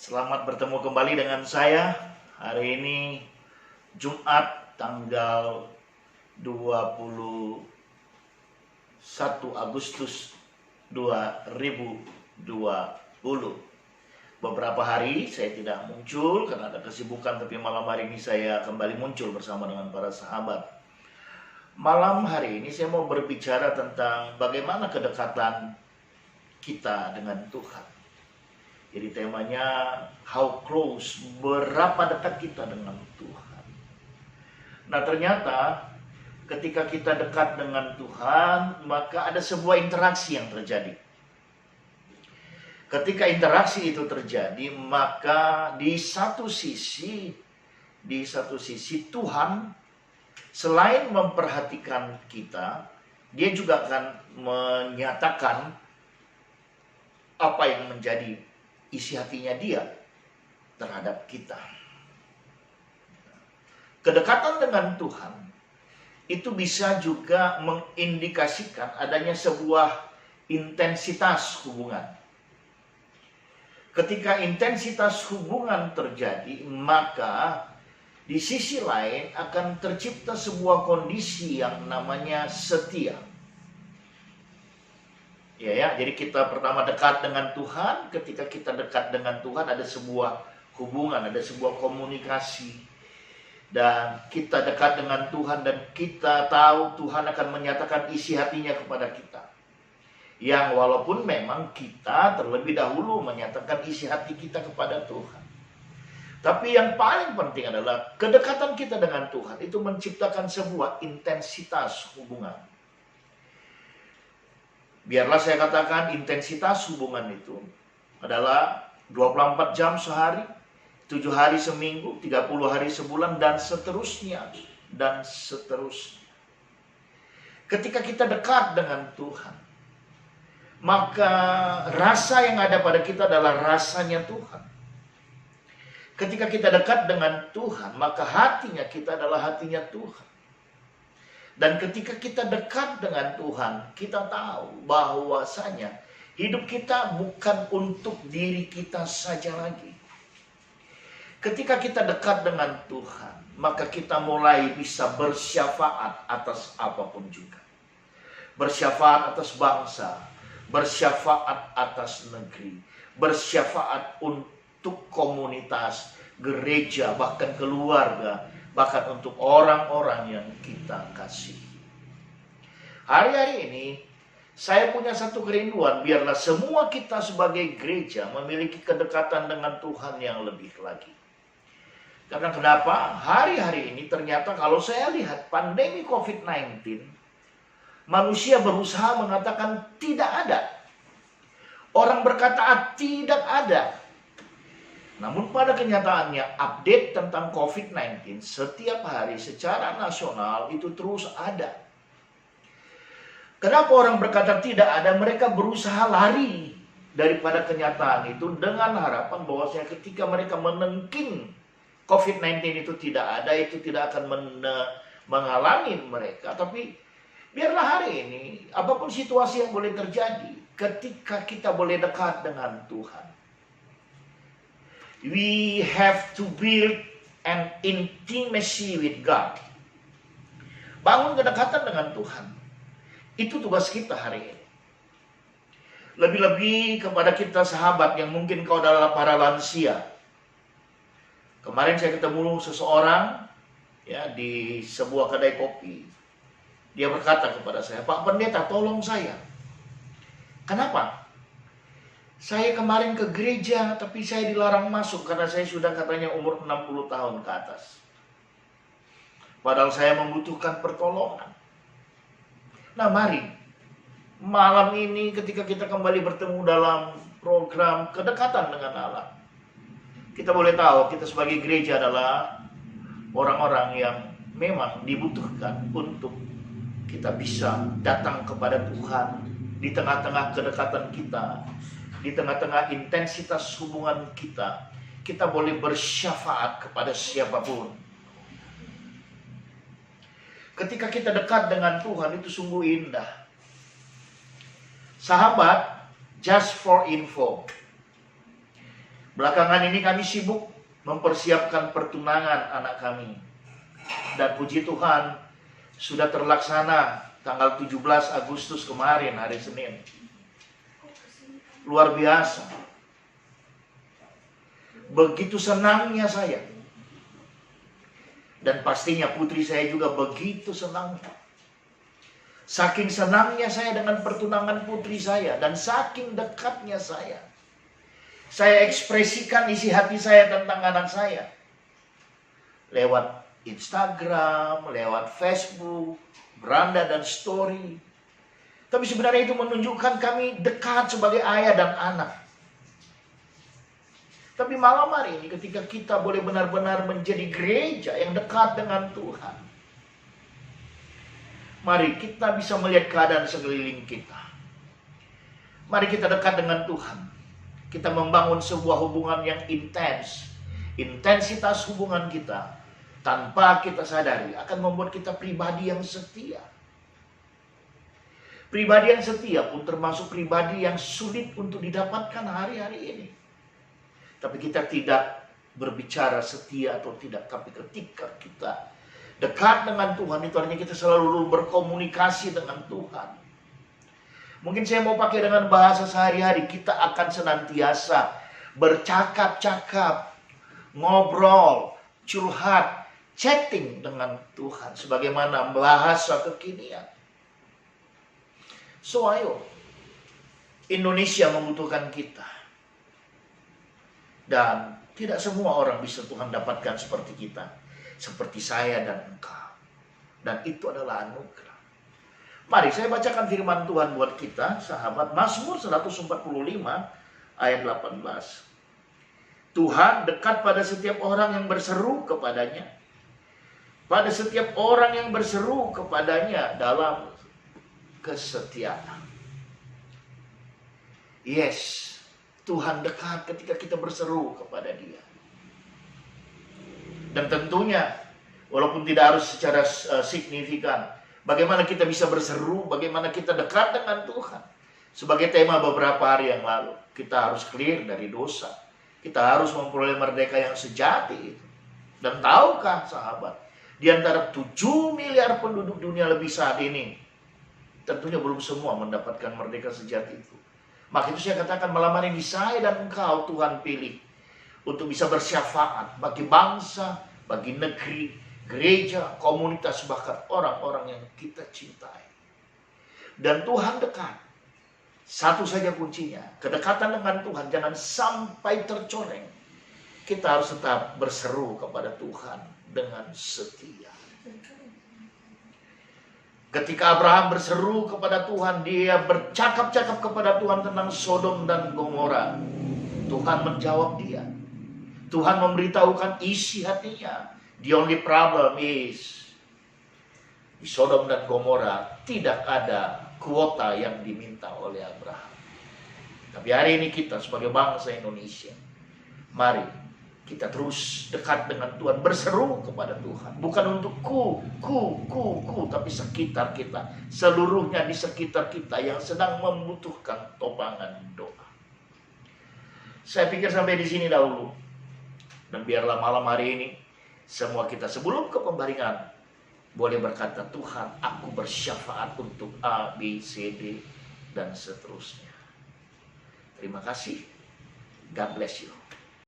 Selamat bertemu kembali dengan saya. Hari ini Jumat tanggal 21 Agustus 2020. Beberapa hari saya tidak muncul karena ada kesibukan, tapi malam hari ini saya kembali muncul bersama dengan para sahabat. Malam hari ini saya mau berbicara tentang bagaimana kedekatan kita dengan Tuhan. Jadi temanya how close, berapa dekat kita dengan Tuhan. Nah ternyata ketika kita dekat dengan Tuhan, maka ada sebuah interaksi yang terjadi. Ketika interaksi itu terjadi, maka di satu sisi Tuhan selain memperhatikan kita, dia juga akan menyatakan apa yang menjadi isi hatinya dia terhadap kita. Kedekatan dengan Tuhan itu bisa juga mengindikasikan adanya sebuah intensitas hubungan. Ketika intensitas hubungan terjadi, maka di sisi lain akan tercipta sebuah kondisi yang namanya setia. Jadi kita pertama dekat dengan Tuhan. Ketika kita dekat dengan Tuhan, ada sebuah hubungan, ada sebuah komunikasi. Dan kita dekat dengan Tuhan dan kita tahu Tuhan akan menyatakan isi hatinya kepada kita. Yang walaupun memang kita terlebih dahulu menyatakan isi hati kita kepada Tuhan. Tapi yang paling penting adalah kedekatan kita dengan Tuhan itu menciptakan sebuah intensitas hubungan. Biarlah saya katakan intensitas hubungan itu adalah 24 jam sehari, 7 hari seminggu, 30 hari sebulan, dan seterusnya. Ketika kita dekat dengan Tuhan, maka rasa yang ada pada kita adalah rasanya Tuhan. Ketika kita dekat dengan Tuhan, maka hatinya kita adalah hatinya Tuhan. Dan ketika kita dekat dengan Tuhan, kita tahu bahwasanya hidup kita bukan untuk diri kita saja lagi. Ketika kita dekat dengan Tuhan, maka kita mulai bisa bersyafaat atas apapun juga. Bersyafaat atas bangsa, bersyafaat atas negeri, bersyafaat untuk komunitas, gereja, bahkan keluarga, bahkan untuk orang-orang yang kita kasih. Hari-hari ini saya punya satu kerinduan, biarlah semua kita sebagai gereja memiliki kedekatan dengan Tuhan yang lebih lagi. Karena kenapa? Hari-hari ini ternyata kalau saya lihat pandemi COVID-19, manusia berusaha mengatakan tidak ada. Orang berkata tidak ada. Namun pada kenyataannya update tentang COVID-19 setiap hari secara nasional itu terus ada. Kenapa orang berkata tidak ada? Mereka berusaha lari daripada kenyataan itu dengan harapan bahwasanya ketika mereka menengking COVID-19 itu tidak ada, itu tidak akan menghalangi mereka. Tapi biarlah hari ini, apapun situasi yang boleh terjadi, ketika kita boleh dekat dengan Tuhan, we have to build an intimacy with God. Bangun kedekatan dengan Tuhan. Itu tugas kita hari ini. Lebih-lebih kepada kita sahabat yang mungkin kau adalah para lansia. Kemarin saya ketemu seseorang di sebuah kedai kopi. Dia berkata kepada saya, "Pak Pendeta, tolong saya." Kenapa? Saya kemarin ke gereja, tapi saya dilarang masuk karena saya sudah katanya umur 60 tahun ke atas. Padahal saya membutuhkan pertolongan. Nah mari, malam ini ketika kita kembali bertemu dalam program kedekatan dengan Allah, kita boleh tahu kita sebagai gereja adalah orang-orang yang memang dibutuhkan untuk kita bisa datang kepada Tuhan di tengah-tengah kedekatan kita. Di tengah-tengah intensitas hubungan kita, kita boleh bersyafaat kepada siapapun. Ketika kita dekat dengan Tuhan itu sungguh indah. Sahabat, just for info, Belakangan ini kami sibuk mempersiapkan pertunangan anak kami. Dan puji Tuhan, sudah terlaksana tanggal 17 Agustus kemarin, hari Senin. Luar biasa. Begitu senangnya saya. Dan pastinya putri saya juga begitu senangnya. Saking senangnya saya dengan pertunangan putri saya, dan saking dekatnya saya ekspresikan isi hati saya tentang anak saya. Lewat Instagram, lewat Facebook, beranda dan story. Tapi sebenarnya itu menunjukkan kami dekat sebagai ayah dan anak. Tapi malam hari ini ketika kita boleh benar-benar menjadi gereja yang dekat dengan Tuhan, mari kita bisa melihat keadaan sekeliling kita. Mari kita dekat dengan Tuhan. Kita membangun sebuah hubungan yang intens. Intensitas hubungan kita tanpa kita sadari akan membuat kita pribadi yang setia. Pribadi yang setia pun termasuk pribadi yang sulit untuk didapatkan hari-hari ini. Tapi kita tidak berbicara setia atau tidak. Tapi ketika kita dekat dengan Tuhan, itu artinya kita selalu berkomunikasi dengan Tuhan. Mungkin saya mau pakai dengan bahasa sehari-hari. Kita akan senantiasa bercakap-cakap, ngobrol, curhat, chatting dengan Tuhan. Sebagaimana bahasa kekinian. So ayo, Indonesia membutuhkan kita. Dan tidak semua orang bisa Tuhan dapatkan seperti kita. Seperti saya dan engkau. Dan itu adalah anugerah. Mari saya bacakan firman Tuhan buat kita, sahabat. Mazmur 145 ayat 18. Tuhan dekat pada setiap orang yang berseru kepadanya. Pada setiap orang yang berseru kepadanya dalam kesetiaan. Yes, Tuhan dekat ketika kita berseru kepada Dia. Dan tentunya, walaupun tidak harus secara signifikan, bagaimana kita bisa berseru, bagaimana kita dekat dengan Tuhan. Sebagai tema beberapa hari yang lalu, kita harus clear dari dosa. Kita harus memperoleh merdeka yang sejati. Dan tahukah sahabat, di antara 7 miliar penduduk dunia lebih saat ini, tentunya belum semua mendapatkan merdeka sejati itu. Maka itu saya katakan malam hari ini saya dan engkau Tuhan pilih untuk bisa bersyafaat bagi bangsa, bagi negeri, gereja, komunitas, bahkan orang-orang yang kita cintai. Dan Tuhan dekat. Satu saja kuncinya, kedekatan dengan Tuhan jangan sampai tercoreng. Kita harus tetap berseru kepada Tuhan dengan setia. Ketika Abraham berseru kepada Tuhan, dia bercakap-cakap kepada Tuhan tentang Sodom dan Gomora. Tuhan menjawab dia. Tuhan memberitahukan isi hatinya. The only problem is, di Sodom dan Gomora tidak ada kuota yang diminta oleh Abraham. Tapi hari ini kita sebagai bangsa Indonesia, mari kita terus dekat dengan Tuhan, berseru kepada Tuhan. Bukan untuk tapi sekitar kita. Seluruhnya di sekitar kita yang sedang membutuhkan topangan doa. Saya pikir sampai di sini dahulu. Dan biarlah malam hari ini, semua kita sebelum ke pembaringan, boleh berkata, Tuhan, aku bersyafaat untuk A, B, C, D, dan seterusnya. Terima kasih. God bless you.